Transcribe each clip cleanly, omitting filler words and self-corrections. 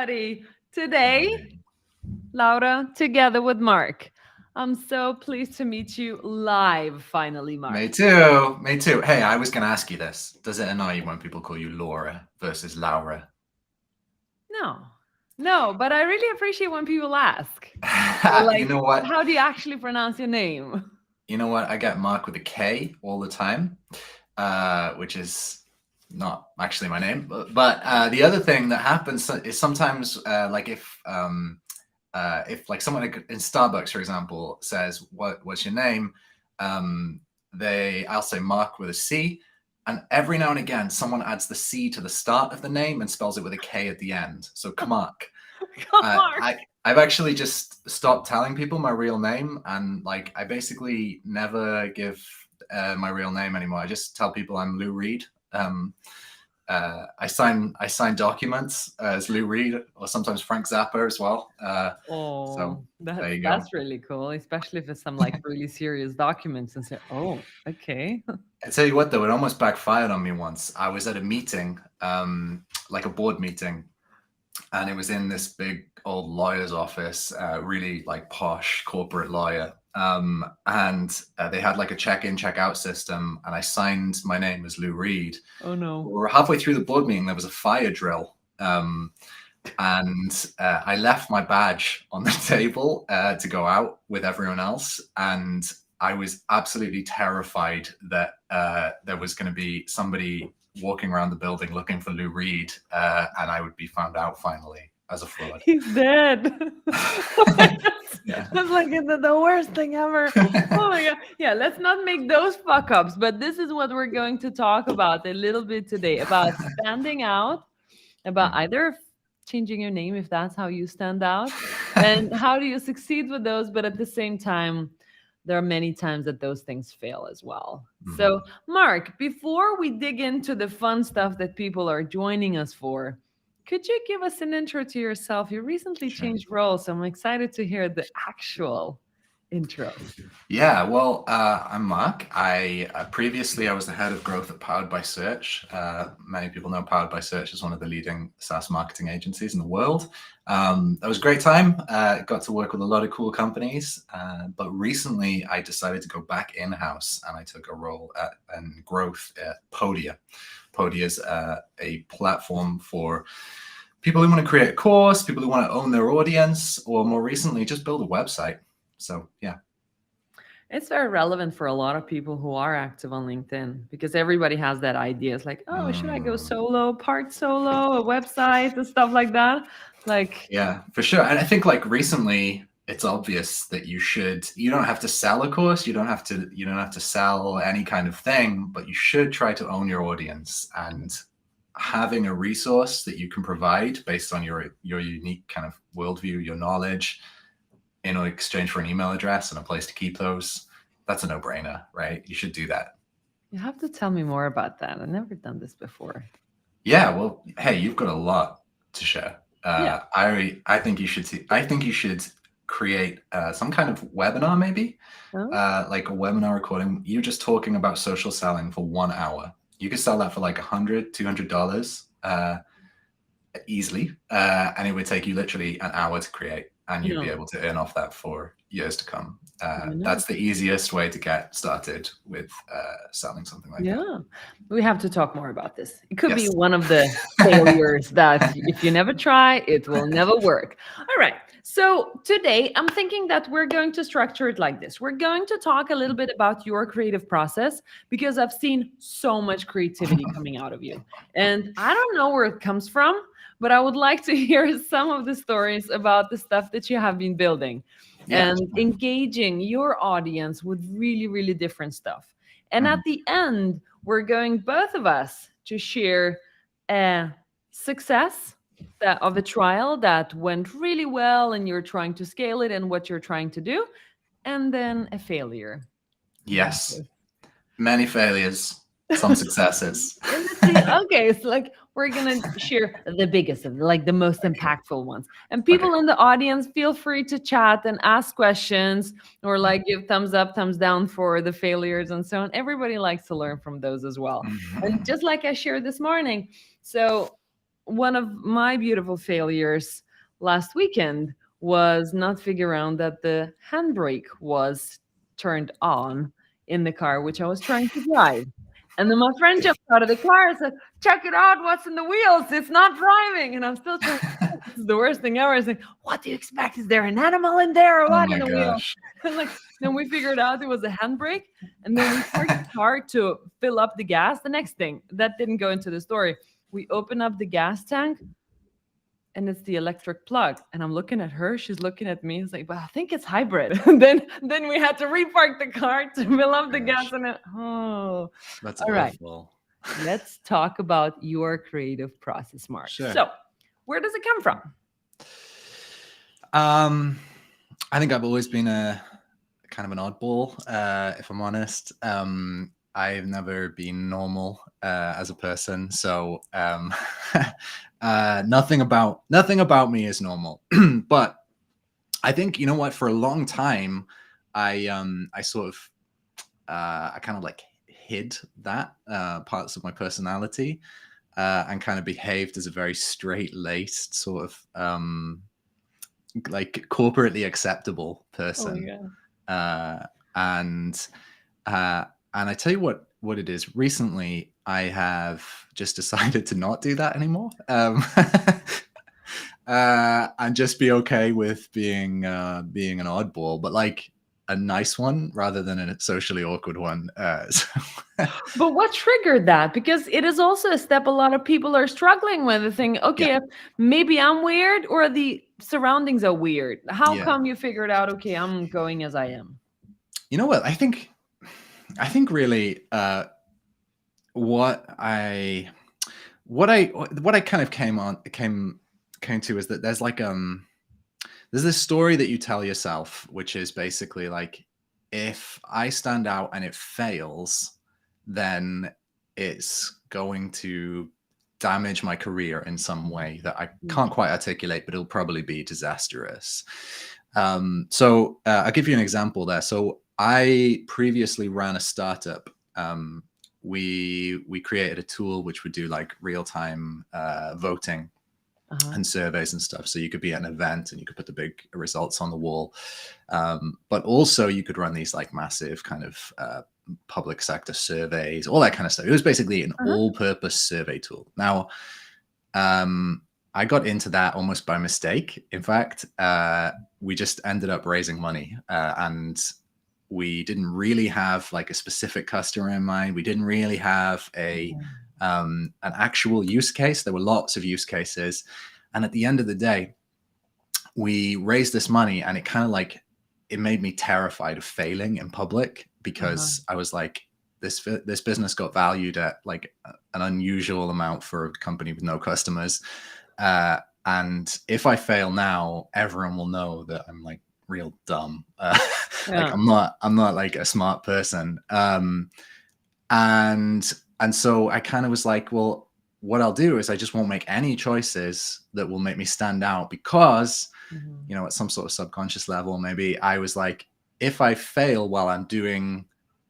everybody. Today, Laura, together with Mark. I'm so pleased to meet you live, finally, Mark. Me too. Me too. Hey, I was going to ask you this. Does it annoy you when people call you Laura versus Laura? No, no, but I really appreciate when people ask. You Like, know what? how do you actually pronounce your name? You know what? I get Mark with a K all the time, which is not actually my name. But the other thing that happens is sometimes, if like someone in Starbucks, for example, says, "What's your name?" I'll say Mark with a C, and every now and again, someone adds the C to the start of the name and spells it with a K at the end. So Mark. Mark. I've actually just stopped telling people my real name, and like I basically never give my real name anymore. I just tell people I'm Lou Reed. I sign documents as Lou Reed, or sometimes Frank Zappa as well. So there you go. That's really cool, especially for some like really serious documents and say, oh, okay. I tell you what, though, it almost backfired on me once. I was at a meeting, like a board meeting, and it was in this big old lawyer's office, really like posh corporate lawyer. And they had like a check-in, check-out system, and I signed my name as Lou Reed. Oh no. We were halfway through the board meeting, there was a fire drill. And I left my badge on the table to go out with everyone else. And I was absolutely terrified that there was going to be somebody walking around the building looking for Lou Reed, and I would be found out finally as a fraud. He's dead. Yeah. That's like the worst thing ever. Oh my God. Yeah, let's not make those fuck ups. But this is what we're going to talk about a little bit today, about standing out, about either changing your name if that's how you stand out, and how do you succeed with those. But at the same time, there are many times that those things fail as well. So, Mark, before we dig into the fun stuff that people are joining us for, could you give us an intro to yourself? You recently changed roles, so I'm excited to hear the actual intro. Yeah, well, I'm Mark. Previously I was the head of growth at Powered by Search. Many people know Powered by Search is one of the leading SaaS marketing agencies in the world. That was a great time. Got to work with a lot of cool companies. But recently I decided to go back in-house, and I took a role in growth at Podia. Podia is a platform for people who want to create a course, people who want to own their audience, or more recently, just build a website. So, yeah. It's very relevant for a lot of people who are active on LinkedIn, because everybody has that idea. It's like, oh, should I go solo, part solo, a website, and stuff like that? Like, yeah, for sure. And I think like recently it's obvious that you don't have to sell a course, you don't have to sell any kind of thing, but you should try to own your audience, and having a resource that you can provide based on your unique kind of worldview, your knowledge, in exchange for an email address and a place to keep those, that's a no-brainer, right? You should do that. You have to tell me more about that. I've never done this before. Yeah, well, hey, you've got a lot to share. Yeah. I think you should create some kind of webinar, maybe, like a webinar recording. You're just talking about social selling for 1 hour. You could sell that for like $100, $200 easily, and it would take you literally an hour to create, and you'd be able to earn off that for years to come. That's the easiest way to get started with selling something like that. Yeah, we have to talk more about this. It could be one of the failures that if you never try, it will never work. All right. So today I'm thinking that we're going to structure it like this. We're going to talk a little bit about your creative process, because I've seen so much creativity coming out of you. And I don't know where it comes from, but I would like to hear some of the stories about the stuff that you have been building and engaging your audience with really, really different stuff. And at the end, we're going, both of us, to share a success of a trial that went really well and you're trying to scale it and what you're trying to do, and then a failure. Yes. Many failures, some successes. Okay, it's like we're gonna share the biggest of like the most impactful ones. And people in the audience, feel free to chat and ask questions, or like give thumbs up, thumbs down for the failures and so on. Everybody likes to learn from those as well. And just like I shared this morning, so one of my beautiful failures last weekend was not figuring out that the handbrake was turned on in the car which I was trying to drive. And then my friend jumped out of the car and said, "Check it out, what's in the wheels? It's not driving." And I'm still trying. This is the worst thing ever. I was like, "What do you expect? Is there an animal in there or Oh what in my the wheel?" gosh. And like, then we figured out it was a handbrake. And then we parked the car to fill up the gas. The next thing that didn't go into the story, we open up the gas tank and it's the electric plug. And I'm looking at her, she's looking at me. It's like, "But I think it's hybrid." And then we had to repark the car to fill up the gas. And oh, That's all right. awful. Let's talk about your creative process, Mark. Sure. So, where does it come from? I think I've always been a kind of an oddball, if I'm honest. I've never been normal as a person, so nothing about me is normal. But I think, you know what, for a long time, I sort of I kind of like hid that parts of my personality and kind of behaved as a very straight-laced sort of like corporately acceptable person. And I tell you what it is. Recently, I have just decided to not do that anymore, and just be okay with being an oddball, but like a nice one rather than a socially awkward one. But what triggered that? Because it is also a step a lot of people are struggling with. The thing, okay, maybe I'm weird or the surroundings are weird. How come you figured out, okay, I'm going as I am? You know what? I think really what I kind of came to is that there's like there's this story that you tell yourself, which is basically like, if I stand out and it fails, then it's going to damage my career in some way that I can't quite articulate, but it'll probably be disastrous. So I'll give you an example there. So I previously ran a startup. We created a tool which would do like real-time voting and surveys and stuff. So you could be at an event and you could put the big results on the wall. But also you could run these like massive kind of public sector surveys, all that kind of stuff. It was basically an all-purpose survey tool. Now, I got into that almost by mistake. In fact, we just ended up raising money and we didn't really have like a specific customer in mind. We didn't really have an actual use case. There were lots of use cases. And at the end of the day, we raised this money and it kind of like, it made me terrified of failing in public because I was like, this business got valued at like an unusual amount for a company with no customers. And if I fail now, everyone will know that I'm like real dumb. Like I'm not like a smart person. And so I kind of was like, well, what I'll do is I just won't make any choices that will make me stand out because, you know, at some sort of subconscious level, maybe I was like, if I fail while I'm doing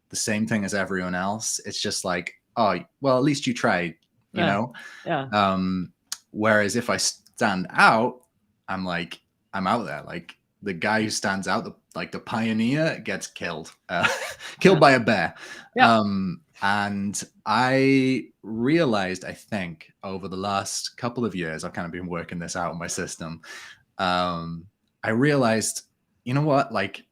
the same thing as everyone else, it's just like, oh, well, at least you tried, you know? Whereas if I stand out, I'm like, I'm out there. Like the guy who stands out, like the pioneer gets killed, killed by a bear. And I realized, I think over the last couple of years, I've kind of been working this out in my system. I realized, you know what, like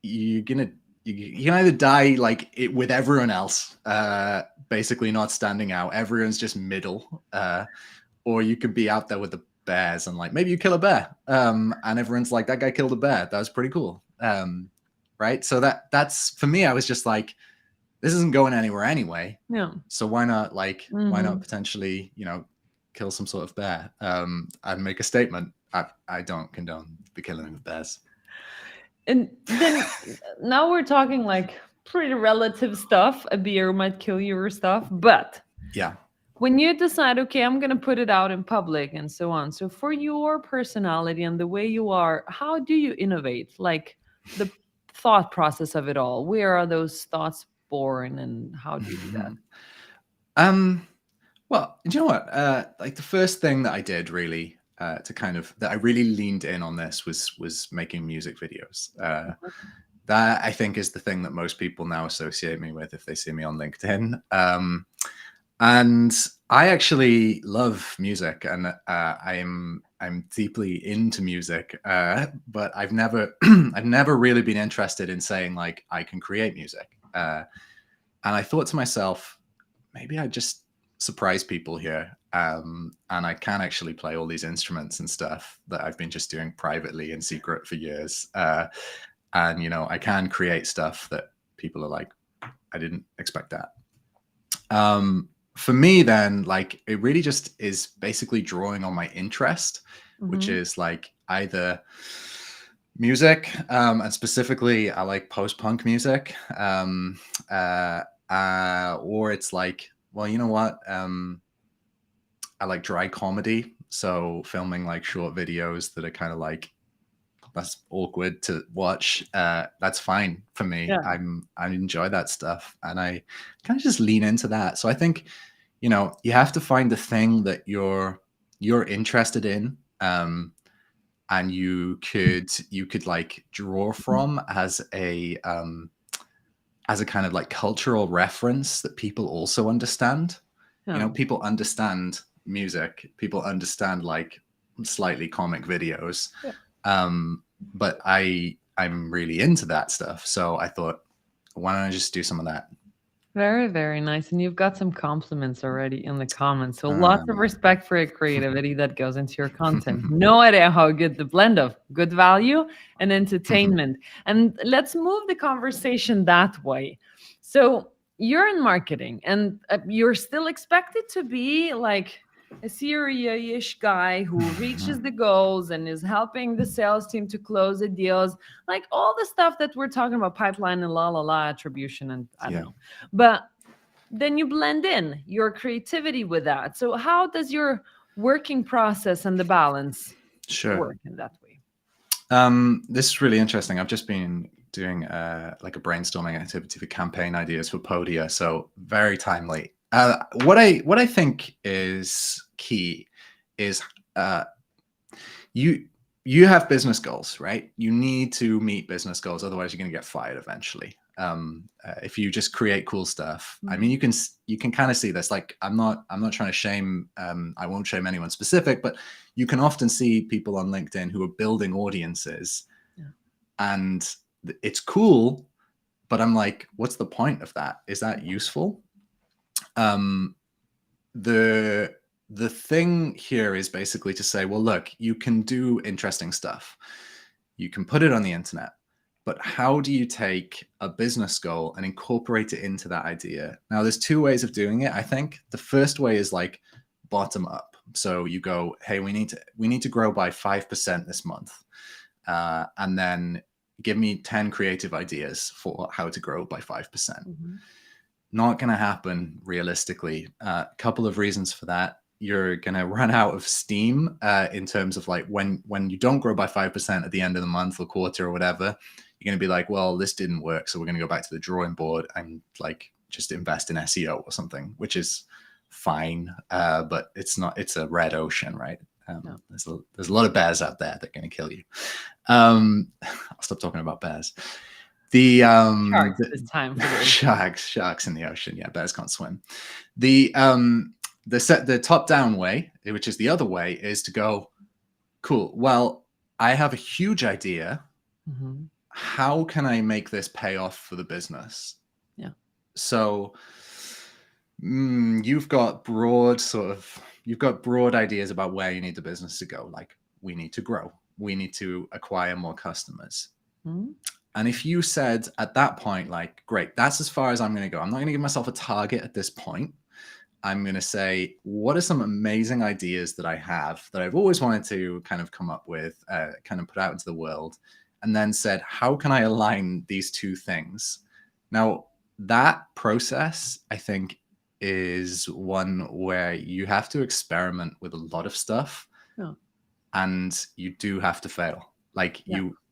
you can either die like with everyone else, basically not standing out. Everyone's just middle, or you could be out there with the bears and like maybe you kill a bear, and everyone's like, that guy killed a bear. That was pretty cool, right? So that's for me. I was just like, this isn't going anywhere anyway. So why not why not potentially, you know, kill some sort of bear and make a statement. I don't condone the killing of bears. And then now we're talking like pretty relative stuff. A beer might kill you or stuff, but when you decide, okay, I'm going to put it out in public and so on. So for your personality and the way you are, how do you innovate? Like the thought process of it all. Where are those thoughts born and how do you do that? Well, do you know what? Like the first thing that I did really to kind of that I really leaned in on this was making music videos. That I think is the thing that most people now associate me with if they see me on LinkedIn. And I actually love music, and I'm deeply into music, but I've never I've never really been interested in saying like I can create music. And I thought to myself, maybe I just surprise people here, and I can actually play all these instruments and stuff that I've been just doing privately in secret for years. And I can create stuff that people are like, I didn't expect that. For me then, like it really just is basically drawing on my interest, which is like either music, and specifically I like post-punk music, or it's like, well, you know what, I like dry comedy, so filming like short videos that are kind of like that's awkward to watch, that's fine for me. Yeah. I enjoy that stuff, and I kind of just lean into that. So I think you have to find the thing that you're interested in, and you could like draw from as a kind of like cultural reference that people also understand. Yeah. People understand music, people understand like slightly comic videos. Yeah. But I'm really into that stuff. So I thought, why don't I just do some of that? Very, very nice. And you've got some compliments already in the comments. So lots of respect for your creativity that goes into your content. No idea how good the blend of good value and entertainment. And let's move the conversation that way. So you're in marketing and you're still expected to be like a serious guy who reaches the goals and is helping the sales team to close the deals, like all the stuff that we're talking about, pipeline and la attribution, and I don't know. But then you blend in your creativity with that. So how does your working process and the balance work in that way? This is really interesting. I've just been doing like a brainstorming activity for campaign ideas for Podia, so very timely. What I think is key is you have business goals, right? You need to meet business goals, otherwise you're going to get fired eventually. If you just create cool stuff, I mean, you can kind of see this. Like, I'm not trying to shame. I won't shame anyone specific, but you can often see people on LinkedIn who are building audiences, and it's cool. But I'm like, what's the point of that? Is that useful? The thing here is basically to say, well, look, you can do interesting stuff. You can put it on the internet, but how do you take a business goal and incorporate it into that idea? Now, there's two ways of doing it, I think. The first way is like bottom up. So you go, hey, we need to grow by 5% this month. And then give me 10 creative ideas for how to grow by 5%. Not going to happen realistically. A couple of reasons for that. You're going to run out of steam in terms of like when you don't grow by 5% at the end of the month or quarter or whatever, you're going to be like, well, this didn't work, so we're going to go back to the drawing board and like just invest in SEO or something, which is fine, but it's a red ocean, right? There's a lot of bears out there that are going to kill you. I'll stop talking about bears. The sharks this time. Sharks in the ocean. Yeah, bears can't swim. The top down way, which is the other way, is to go, cool, well, I have a huge idea. How can I make this pay off for the business? So you've got broad ideas about where you need the business to go. Like, we need to grow, we need to acquire more customers. And if you said at that point, like, great, that's as far as I'm going to go, I'm not going to give myself a target at this point. I'm going to say, what are some amazing ideas that I have that I've always wanted to kind of come up with, kind of put out into the world, and then said, how can I align these two things? Now, that process, I think, is one where you have to experiment with a lot of stuff, and you do have to fail. Like,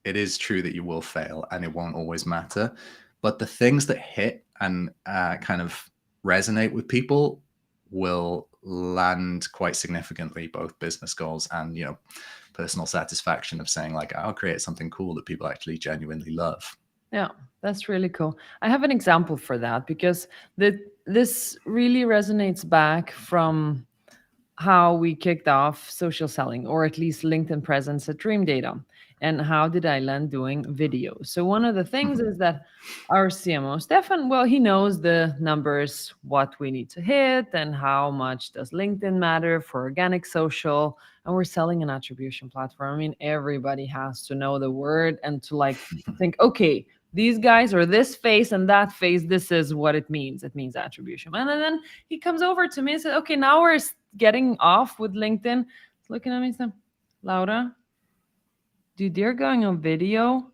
it is true that you will fail and it won't always matter, but the things that hit and kind of resonate with people will land quite significantly both business goals and, personal satisfaction of saying like, I'll create something cool that people actually genuinely love. Yeah, that's really cool. I have an example for that because this really resonates back from how we kicked off social selling, or at least LinkedIn presence at Dream Data. And how did I land doing video? So one of the things is that our CMO, Stefan, well, he knows the numbers, what we need to hit, and how much does LinkedIn matter for organic social. And we're selling an attribution platform. I mean, everybody has to know the word and to like think, okay, these guys or this face and that face, this is what it means. It means attribution. And then he comes over to me and said, okay, now we're getting off with LinkedIn. He's looking at me and said, Laura, dude, you're going on video.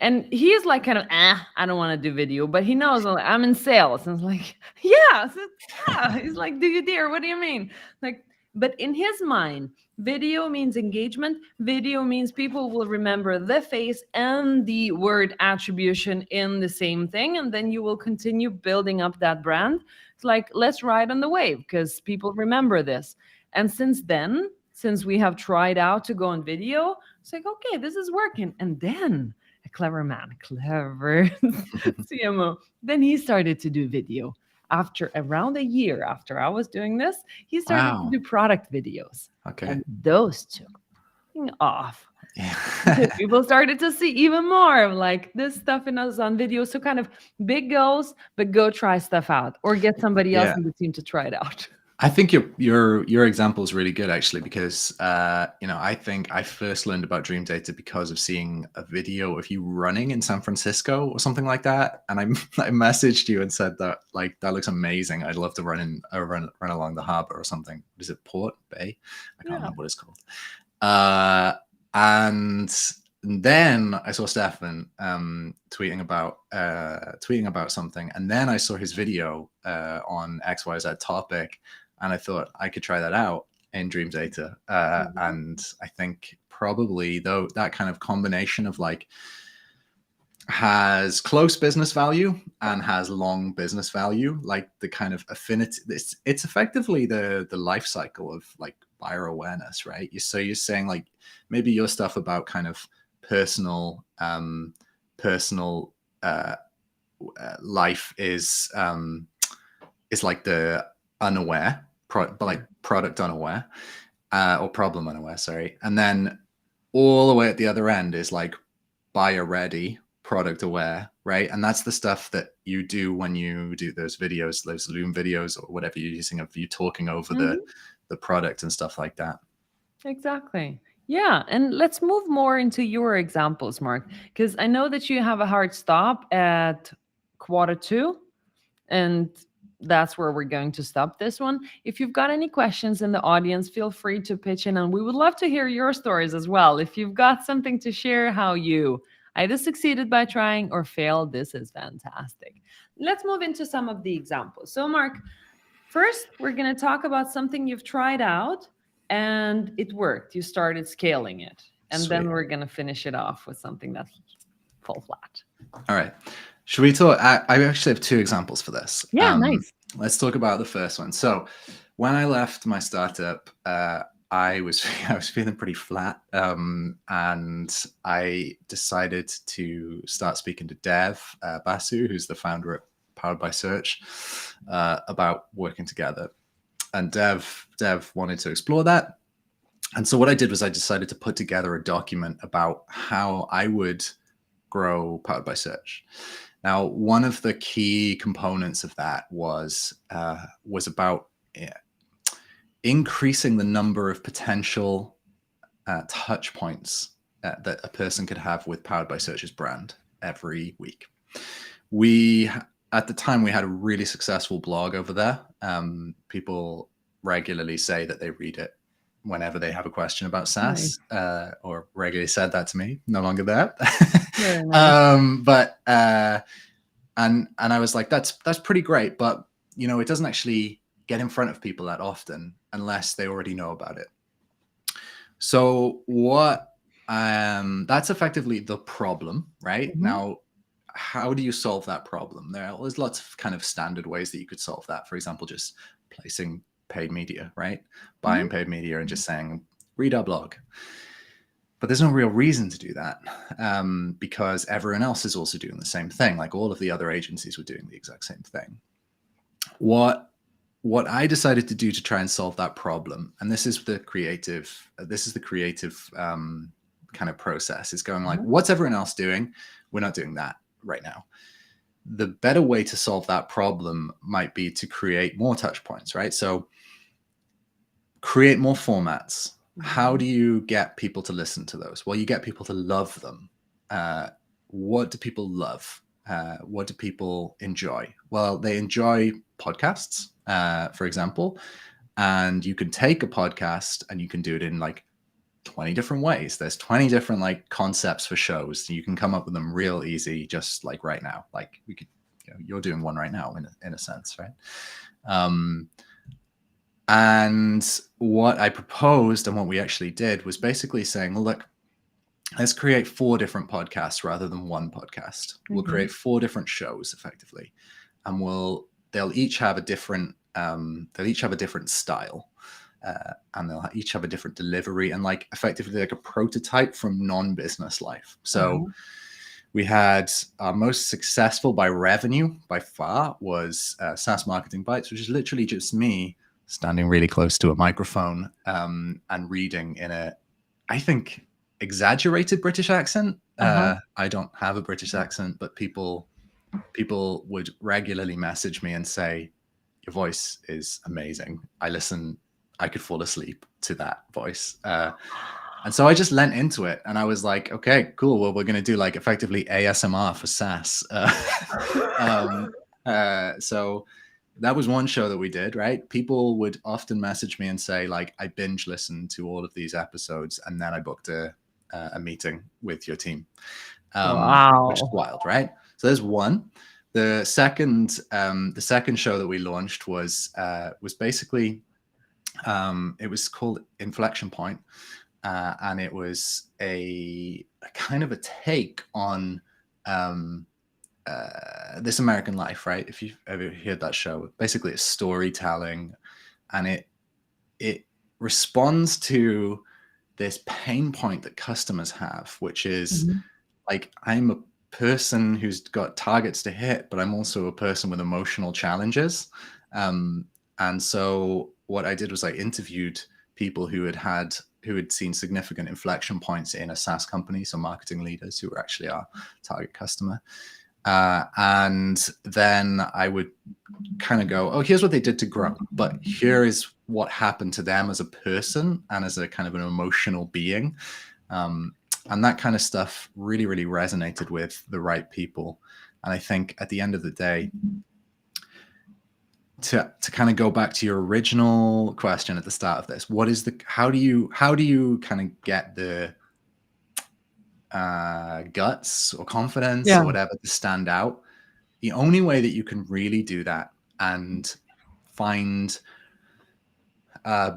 And he's like kind of, I don't want to do video, but he knows like, I'm in sales. And it's like, yeah. So, yeah. He's like, do you dare? What do you mean? Like, but in his mind, video means engagement. Video means people will remember the face and the word attribution in the same thing. And then you will continue building up that brand. It's like, let's ride on the wave because people remember this. And since then, since we have tried out to go on video, it's like, okay, this is working. And then a clever man, clever CMO, then he started to do video. After around a year after I was doing this, he started to do product videos. Okay. And those took off. Yeah. People started to see even more of like this stuff in us on video. So kind of big goals, but go try stuff out or get somebody else in the team to try it out. I think your example is really good actually, because I think I first learned about Dream Data because of seeing a video of you running in San Francisco or something like that, and I messaged you and said that like that looks amazing. I'd love to run along the harbor or something. Is it Port Bay? I can't remember what it's called. And then I saw Stefan tweeting about something, and then I saw his video on XYZ topic. And I thought I could try that out in Dream Data. And I think probably though that kind of combination of like has close business value and has long business value, like the kind of affinity, it's effectively the life cycle of like buyer awareness, right? So you're saying like maybe your stuff about kind of personal life is like the unaware, like product unaware, or problem unaware, sorry. And then all the way at the other end is like buyer ready, product aware, right? And that's the stuff that you do when you do those videos, those Loom videos or whatever you're using of you talking over the product and stuff like that. Exactly. Yeah. And let's move more into your examples, Mark, because I know that you have a hard stop at Q2, and that's where we're going to stop this one. If you've got any questions in the audience, feel free to pitch in, and we would love to hear your stories as well. If you've got something to share, how you either succeeded by trying or failed, this is fantastic. Let's move into some of the examples. So Mark, first, we're going to talk about something you've tried out and it worked. You started scaling it. And Sweet. Then we're going to finish it off with something that fall flat. All right. Should we talk? I actually have two examples for this. Yeah, nice. Let's talk about the first one. So when I left my startup, I was feeling pretty flat, and I decided to start speaking to Dev Basu, who's the founder at Powered by Search, about working together. And Dev wanted to explore that. And so what I did was I decided to put together a document about how I would grow Powered by Search. Now, one of the key components of that was about increasing the number of potential touch points that a person could have with Powered by Search's brand every week. At the time, we had a really successful blog over there. People regularly say that they read it whenever they have a question about SaaS, or regularly said that to me. No longer there. But and I was like, that's pretty great, but it doesn't actually get in front of people that often unless they already know about it. So that's effectively the problem, right? Mm-hmm. Now, how do you solve that problem? There's lots of kind of standard ways that you could solve that. For example, just placing paid media, right? Buying paid media and just saying, read our blog. But there's no real reason to do that because everyone else is also doing the same thing. Like all of the other agencies were doing the exact same thing. What I decided to do to try and solve that problem, and this is the creative kind of process, is going like, what's everyone else doing? We're not doing that right now. The better way to solve that problem might be to create more touch points, right? So create more formats. How do you get people to listen to those? Well, you get people to love them. What do people love? What do people enjoy? Well, they enjoy podcasts, for example, and you can take a podcast and you can do it in like 20 different ways. There's 20 different like concepts for shows. You can come up with them real easy, just like right now. Like we could, you're doing one right now in a sense, right? And what I proposed and what we actually did was basically saying, well, look, let's create 4 different podcasts rather than one podcast. We'll create 4 different shows effectively, and they'll each have a different style, and they'll each have a different delivery, and like effectively like a prototype from non-business life. So we had our most successful by revenue by far was SaaS Marketing Bites, which is literally just me standing really close to a microphone and reading in a, I think, exaggerated British accent. I don't have a British accent, but people would regularly message me and say, your voice is amazing. I could fall asleep to that voice. And so I just lent into it and I was like, okay, cool. Well, we're going to do like effectively ASMR for SaaS. So that was one show that we did, right? People would often message me and say like, I binge listened to all of these episodes and then I booked a meeting with your team, which is wild, right? So there's one. The second show that we launched was basically, it was called Inflection Point, and it was a kind of a take on This American Life, right? If you've ever heard that show, basically it's storytelling, and it responds to this pain point that customers have, which is like, I'm a person who's got targets to hit, but I'm also a person with emotional challenges. And so what I did was I interviewed people who had seen significant inflection points in a SaaS company, so marketing leaders who were actually our target customer. And then I would kind of go, oh, here's what they did to grow, but here is what happened to them as a person and as a kind of an emotional being. And that kind of stuff really, really resonated with the right people. And I think at the end of the day, to kind of go back to your original question at the start of this, how do you kind of get the guts or confidence or whatever to stand out? The only way that you can really do that and find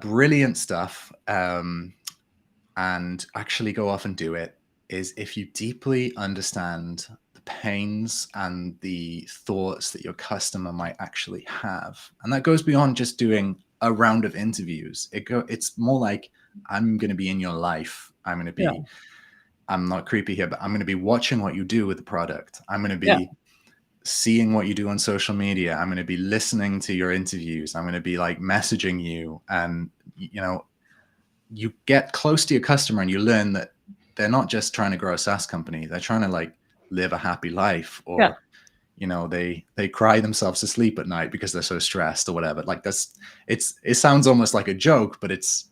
brilliant stuff and actually go off and do it is if you deeply understand the pains and the thoughts that your customer might actually have. And that goes beyond just doing a round of interviews. It's more like, I'm going to be in your life. I'm not creepy here, but I'm going to be watching what you do with the product. I'm going to be seeing what you do on social media. I'm going to be listening to your interviews. I'm going to be like messaging you. And, you get close to your customer and you learn that they're not just trying to grow a SaaS company. They're trying to like live a happy life, or, they cry themselves to sleep at night because they're so stressed or whatever. Like it sounds almost like a joke, but it's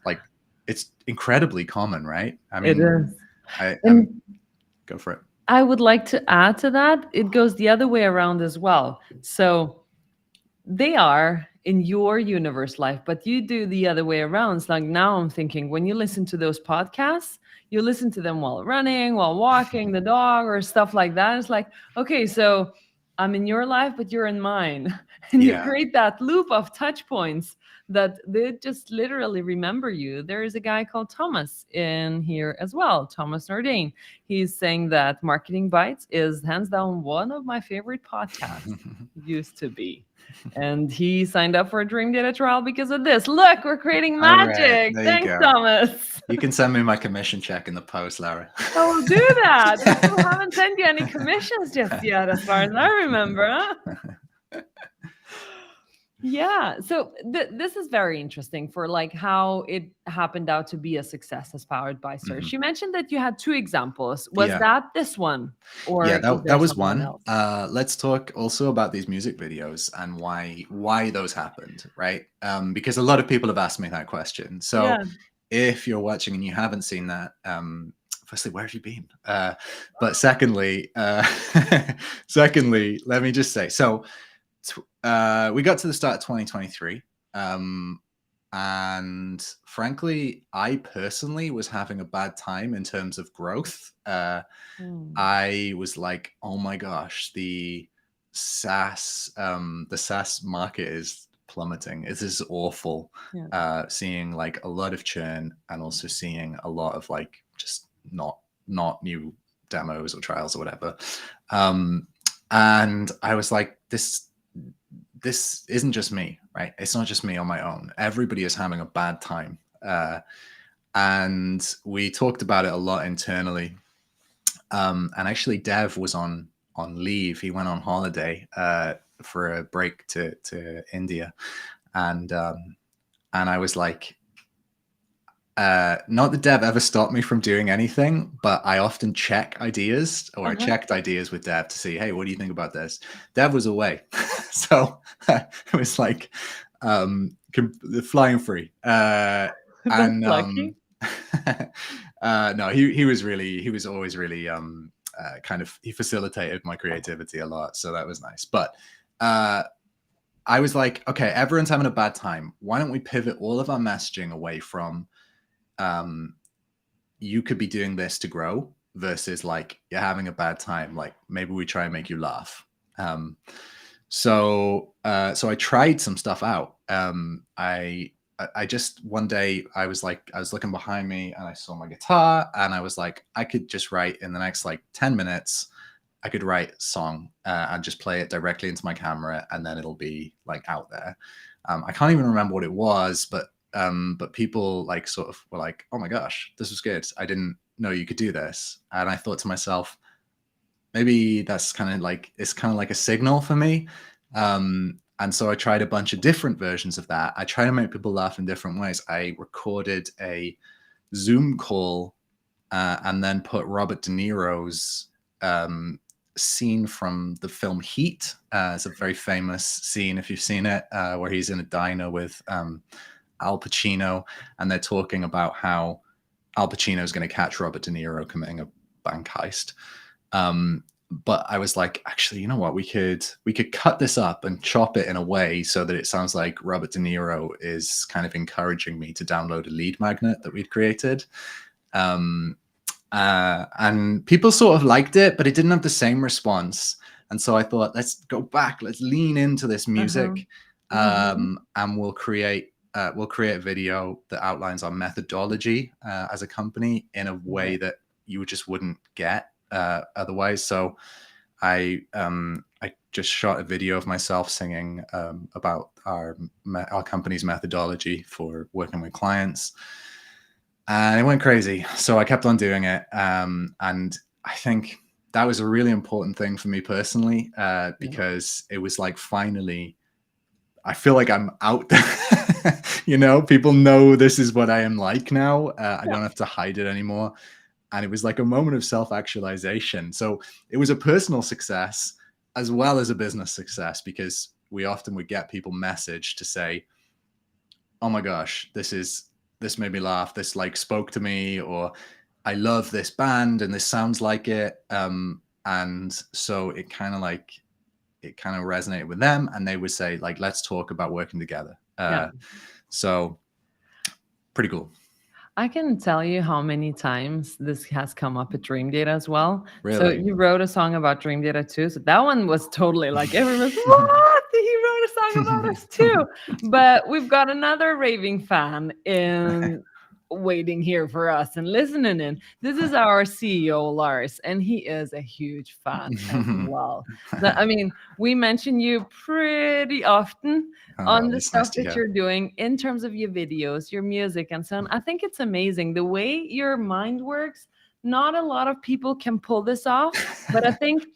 incredibly common, right? I mean, it is. Go for it. I would like to add to that. It goes the other way around as well. So they are in your universe life, but you do the other way around. It's like, now I'm thinking, when you listen to those podcasts, you listen to them while running, while walking the dog or stuff like that. It's like, okay, so I'm in your life, but you're in mine. And you Yeah. create that loop of touch points that they just literally remember you. There is a guy called Thomas in here as well, Thomas Nordane. He's saying that Marketing Bites is hands down one of my favorite podcasts. Used to be. And he signed up for a Dream Data trial because of this. Look, we're creating All right, magic. there you Thanks, go. Thomas. You can send me my commission check in the post, Lara. I will do that. I still haven't sent you any commissions just yet, as far as I remember. Huh? Yeah. So this is very interesting for like how it happened out to be a success as Powered by Search. Mhm. You mentioned that you had two examples. Was Yeah. that this one, or Yeah, is that there was someone one. else? Let's talk also about these music videos and why those happened, right? Because a lot of people have asked me that question. So Yeah. if you're watching and you haven't seen that, firstly, where have you been? But secondly, secondly, let me just say, so we got to the start of 2023. And frankly, I personally was having a bad time in terms of growth. I was like, oh my gosh, the SaaS market is plummeting. It is awful. Yeah. Seeing like a lot of churn and also seeing a lot of like just not new demos or trials or whatever. And I was like, this isn't just me, right? It's not just me on my own. Everybody is having a bad time. And we talked about it a lot internally. And actually Dev was on leave. He went on holiday for a break to India. And I was like, not that Dev ever stopped me from doing anything, but I often check ideas, or I checked ideas with Dev to see, hey, what do you think about this? Dev was away. So it was like flying free. That's lucky. No, he was always really he facilitated my creativity a lot. So that was nice. But I was like, okay, everyone's having a bad time. Why don't we pivot all of our messaging away from you could be doing this to grow versus like you're having a bad time, like maybe we try and make you laugh. So I tried some stuff out. I just one day I was looking behind me and I saw my guitar and I was like, I could just write in the next like 10 minutes, I could write a song and just play it directly into my camera and then it'll be like out there. I can't even remember what it was, but people like sort of were like, oh my gosh, this was good. I didn't know you could do this. And I thought to myself, maybe that's kind of like a signal for me. And so I tried a bunch of different versions of that. I try to make people laugh in different ways. I recorded a Zoom call and then put Robert De Niro's scene from the film Heat. It's a very famous scene, if you've seen it, where he's in a diner with Al Pacino, and they're talking about how Al Pacino is going to catch Robert De Niro committing a bank heist. But I was like, actually, you know what? We could cut this up and chop it in a way so that it sounds like Robert De Niro is kind of encouraging me to download a lead magnet that we'd created. And people sort of liked it, but it didn't have the same response. And so I thought, let's go back, let's lean into this music, and we'll create a video that outlines our methodology as a company in a way that you just wouldn't get otherwise. So I just shot a video of myself singing about our company's methodology for working with clients, and it went crazy. So I kept on doing it, and I think that was a really important thing for me personally, because it was like, finally, I feel like I'm out there. People know this is what I am like now. I don't have to hide it anymore. And it was like a moment of self-actualization. So it was a personal success as well as a business success, because we often would get people message to say, oh my gosh, this made me laugh. This like spoke to me, or I love this band and this sounds like it. And so it kind of resonated with them, and they would say like, let's talk about working together. So pretty cool. I can tell you how many times this has come up at Dream Data as well. So Really? you wrote a song about Dream Data too. So that one was totally like everyone's, what? He wrote a song about us too. But we've got another raving fan in waiting here for us and listening in. This is our CEO, Lars, and he is a huge fan as well. So, I mean, we mention you pretty often on the It's nice stuff to that hear. you're doing in terms of your videos, your music, and so on. I think it's amazing the way your mind works. Not a lot of people can pull this off, but I think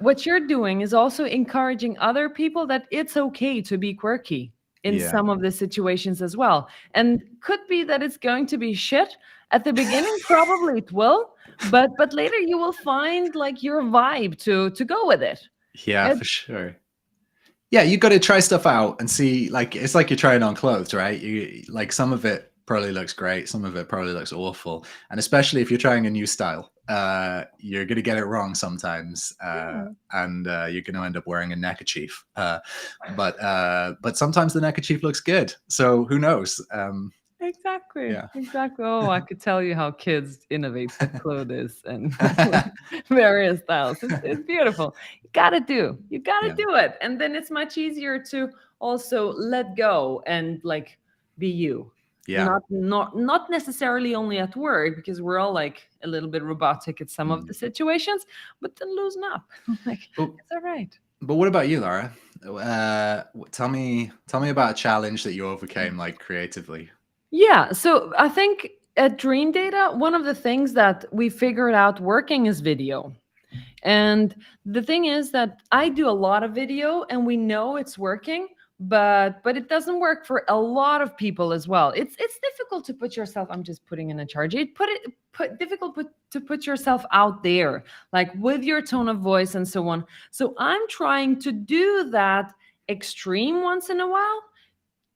what you're doing is also encouraging other people that it's okay to be quirky in Yeah. some of the situations as well. And could be that it's going to be shit at the beginning, probably it will, but later you will find like your vibe to go with it. Yeah, for sure. Yeah, you got to try stuff out and see. Like, it's like you're trying on clothes, right? You like, some of it probably looks great, some of it probably looks awful, and especially if you're trying a new style, you're gonna get it wrong sometimes, and you're gonna end up wearing a neckerchief. But sometimes the neckerchief looks good, so who knows? Exactly. Yeah. Exactly. Oh, I could tell you how kids innovate with clothes and various styles. It's beautiful. You gotta do. You gotta Yeah. do it. And then it's much easier to also let go and like be you. Yeah. Not necessarily only at work, because we're all like a little bit robotic at some of the situations, but then loosen up. Like, Oh, it's all right. but what about you, Laura? Tell me about a challenge that you overcame, like, creatively. Yeah, so I think at Dream Data, one of the things that we figured out working is video. And the thing is that I do a lot of video and we know it's working, but it doesn't work for a lot of people as well. It's difficult to put yourself, I'm just putting in a charge. To put yourself out there, like with your tone of voice and so on. So I'm trying to do that extreme once in a while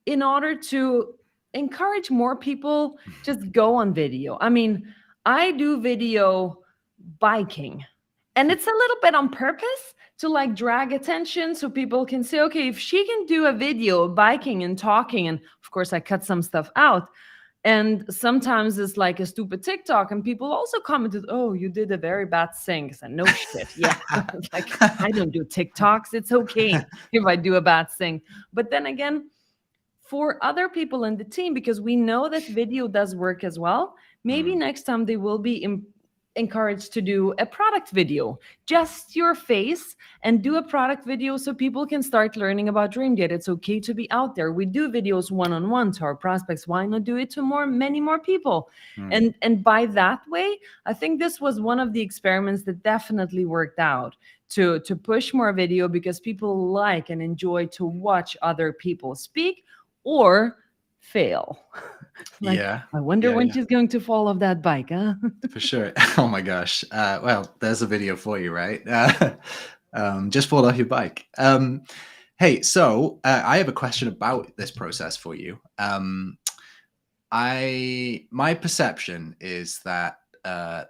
in order to encourage more people just go on video. I mean, I do video biking, and it's a little bit on purpose to like drag attention so people can say, okay, if she can do a video of biking and talking, and of course I cut some stuff out, and sometimes it's like a stupid TikTok, and people also commented, oh, you did a very bad sing. And no shit. Yeah. Like, I don't do TikToks. It's okay if I do a bad sing. But then again, for other people in the team, because we know that video does work as well, maybe next time they will be encouraged to do a product video, just your face, and do a product video so people can start learning about Dream Data. It's okay to be out there. We do videos one-on-one to our prospects. Why not do it to many more people? And by that way, I think this was one of the experiments that definitely worked out to push more video, because people like and enjoy to watch other people speak or fail. Like, Yeah. I wonder when she's going to fall off that bike, huh? For sure. Oh my gosh. Well, there's a video for you, right? Just fall off your bike. Hey, so I have a question about this process for you. My perception is that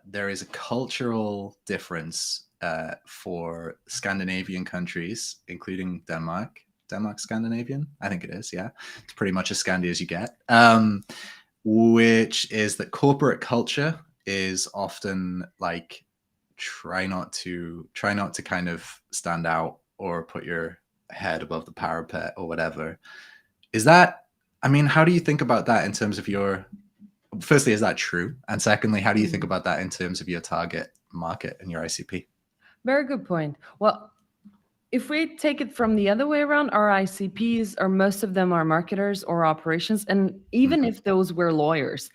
there is a cultural difference for Scandinavian countries, including Denmark. Denmark Scandinavian? I think it is, yeah. It's pretty much as Scandi as you get. Which is that corporate culture is often like, try not to kind of stand out or put your head above the parapet or whatever. Is that, I mean, how do you think about that in terms of your, firstly, is that true? And secondly, how do you think about that in terms of your target market and your ICP? Very good point. Well, if we take it from the other way around, our ICPs are, most of them are marketers or operations. And even if those were lawyers,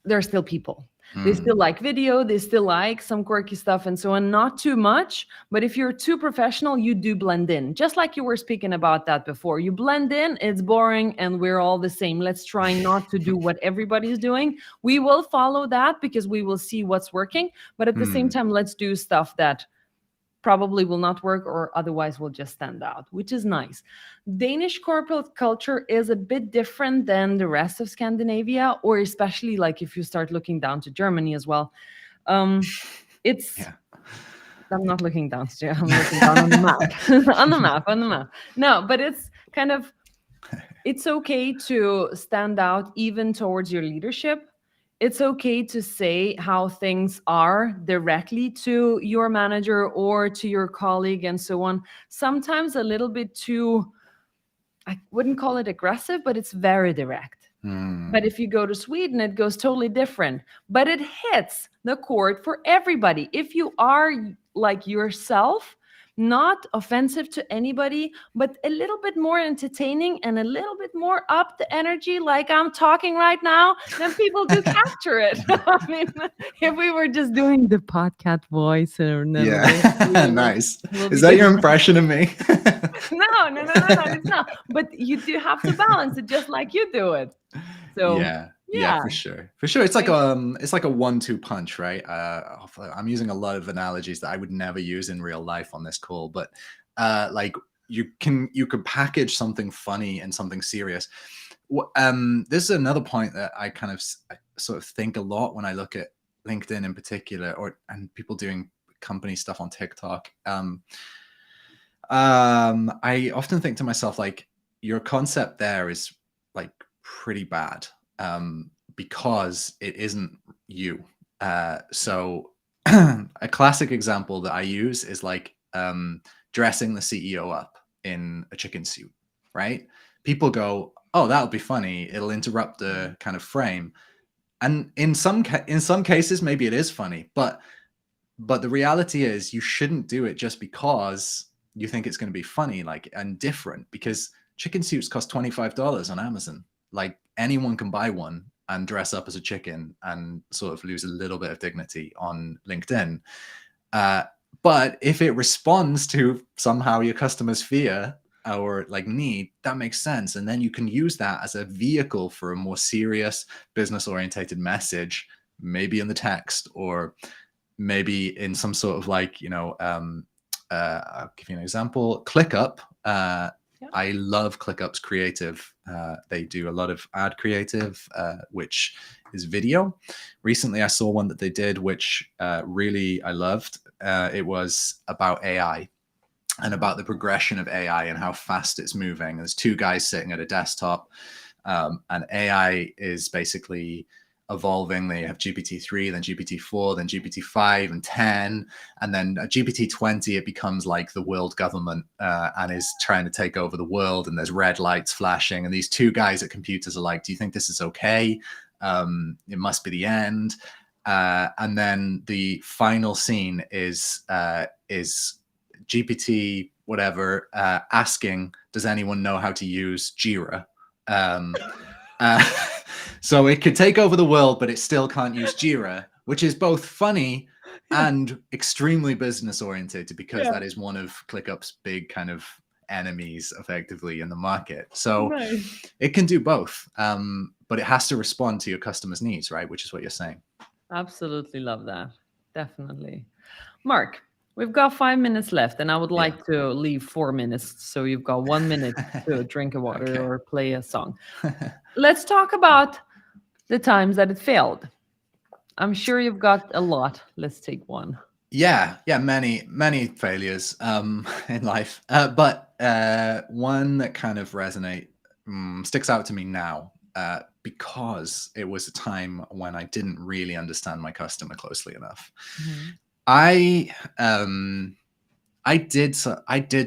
they're still people. They still like video, they still like some quirky stuff and so on. Not too much, but if you're too professional, you do blend in. Just like you were speaking about that before. You blend in, it's boring, and we're all the same. Let's try not to do what everybody's doing. We will follow that because we will see what's working. But at the same time, let's do stuff that probably will not work or otherwise will just stand out, which is nice. Danish corporate culture is a bit different than the rest of Scandinavia, or especially like if you start looking down to Germany as well. It's, yeah. I'm not looking down to, I'm looking down on the map, on the map. No, but it's kind of, It's okay to stand out even towards your leadership. It's okay to say how things are directly to your manager or to your colleague and so on. Sometimes a little bit too, I wouldn't call it aggressive, but it's very direct. But if you go to Sweden, it goes totally different. But it hits the chord for everybody. If you are like yourself, not offensive to anybody, but a little bit more entertaining and a little bit more up the energy, like I'm talking right now, then people do capture it. I mean, if we were just doing the podcast voice and then Yeah, nice. it will be Is that your different. impression of me? No, it's not. But you do have to balance it just like you do it. So Yeah, yeah, for sure. For sure. It's like and it's like a 1-2 punch, right? I'm using a lot of analogies that I would never use in real life on this call, but like you could package something funny and something serious. This is another point that I kind of I sort of think a lot when I look at LinkedIn in particular, and people doing company stuff on TikTok. I often think to myself, like, your concept there is like pretty bad, because it isn't you. So a classic example that I use is like dressing the CEO up in a chicken suit, right? People go, "Oh, that'll be funny. It'll interrupt the kind of frame." And in some cases, maybe it is funny, but the reality is you shouldn't do it just because you think it's going to be funny, like, and different, because chicken suits cost $25 on Amazon. Like, anyone can buy one and dress up as a chicken and sort of lose a little bit of dignity on LinkedIn. But if it responds to somehow your customer's fear or like need, that makes sense. And then you can use that as a vehicle for a more serious business orientated message, maybe in the text, or maybe in some sort of like, I'll give you an example. ClickUp. I love ClickUp's creative. They do a lot of ad creative, which is video. Recently, I saw one that they did, which really I loved. It was about AI and about the progression of AI and how fast it's moving. There's two guys sitting at a desktop, and AI is basically evolving. They have GPT-3, then GPT-4, then GPT-5 and 10, and then GPT-20, it becomes like the world government, and is trying to take over the world, and there's red lights flashing, and these two guys at computers are like, do you think this is okay? It must be the end. And then the final scene is GPT whatever asking, does anyone know how to use Jira? So it could take over the world, but it still can't use Jira, which is both funny and extremely business oriented, because that is one of ClickUp's big kind of enemies effectively in the market. So it can do both, but it has to respond to your customers' needs, right? Which is what you're saying. Absolutely love that. Definitely. Mark, we've got 5 minutes left, and I would like to leave 4 minutes. So you've got 1 minute to drink a water or play a song. Let's talk about the times that it failed. I'm sure you've got a lot. Let's take one. Yeah, many failures in life, but one that kind of sticks out to me now, because it was a time when I didn't really understand my customer closely enough. I did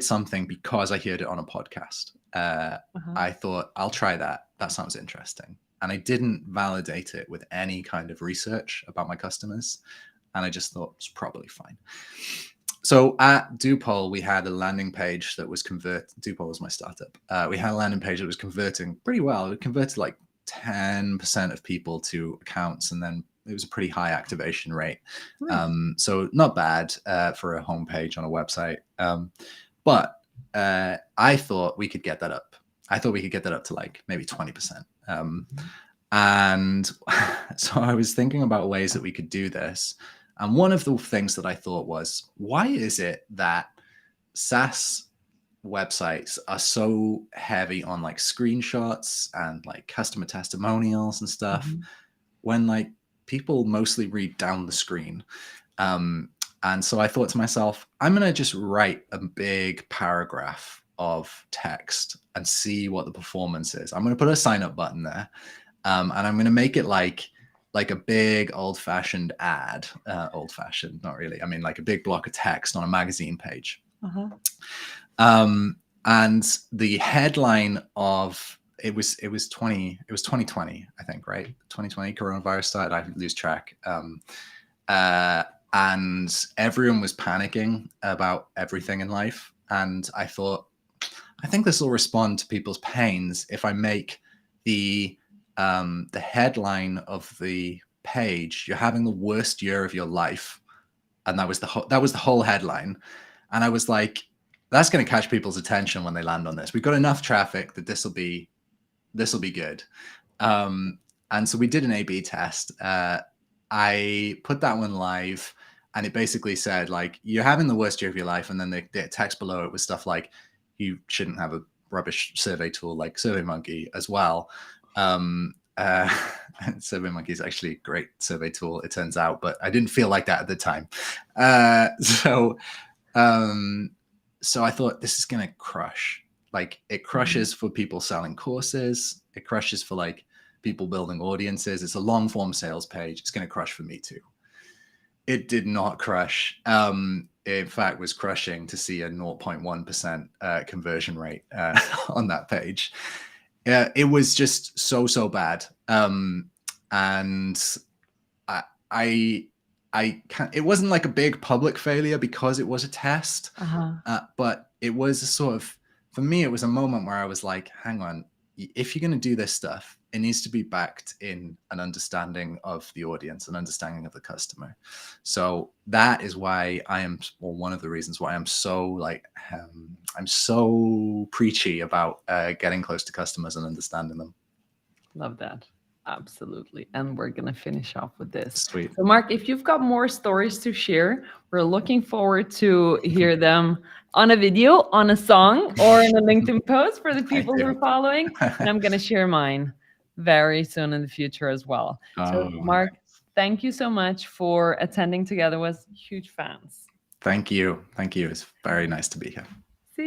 something because I heard it on a podcast. I thought, I'll try that. That sounds interesting. And I didn't validate it with any kind of research about my customers. And I just thought it's probably fine. So at Dupol, we had a landing page that was Dupol was my startup. We had a landing page that was converting pretty well. It converted like 10% of people to accounts, and then it was a pretty high activation rate. So not bad for a homepage on a website. But I thought we could get that up. I thought we could get that up to like maybe 20%. And so I was thinking about ways that we could do this. And one of the things that I thought was, why is it that SaaS websites are so heavy on like screenshots and like customer testimonials and stuff, when like people mostly read down the screen? And so I thought to myself, I'm going to just write a big paragraph of text and see what the performance is. I'm going to put a sign up button there, and I'm going to make it like a big old-fashioned ad. Old-fashioned, not really. I mean, like a big block of text on a magazine page. And the headline of it was 2020, I think, right? 2020 coronavirus started. I lose track. And everyone was panicking about everything in life. And I thought, I think this will respond to people's pains if I make the headline of the page, "You're having the worst year of your life," and that was the whole headline. And I was like, that's going to catch people's attention when they land on this. We've got enough traffic that this will be good. And so we did an A/B test. I put that one live, and it basically said, like, "You're having the worst year of your life," and then the text below it was stuff like, "You shouldn't have a rubbish survey tool like SurveyMonkey as well." SurveyMonkey is actually a great survey tool, it turns out, but I didn't feel like that at the time. So I thought, this is going to crush. Like, it crushes for people selling courses. It crushes for like people building audiences. It's a long form sales page. It's going to crush for me too. It did not crush. In fact, was crushing to see a 0.1% conversion rate on that page. It was just so bad. And I can't, it wasn't like a big public failure because it was a test, but it was a sort of, for me, it was a moment where I was like, hang on, if you're going to do this stuff, it needs to be backed in an understanding of the audience, an understanding of the customer. So that is why one of the reasons why I'm so like, I'm so preachy about getting close to customers and understanding them. Love that. Absolutely. And we're going to finish off with this. Sweet. So Mark, if you've got more stories to share, we're looking forward to hear them on a video, on a song, or in a LinkedIn post for the people who are following. And I'm going to share mine very soon in the future as well. So Mark, thank you so much for attending together with huge fans. Thank you. Thank you. It's very nice to be here.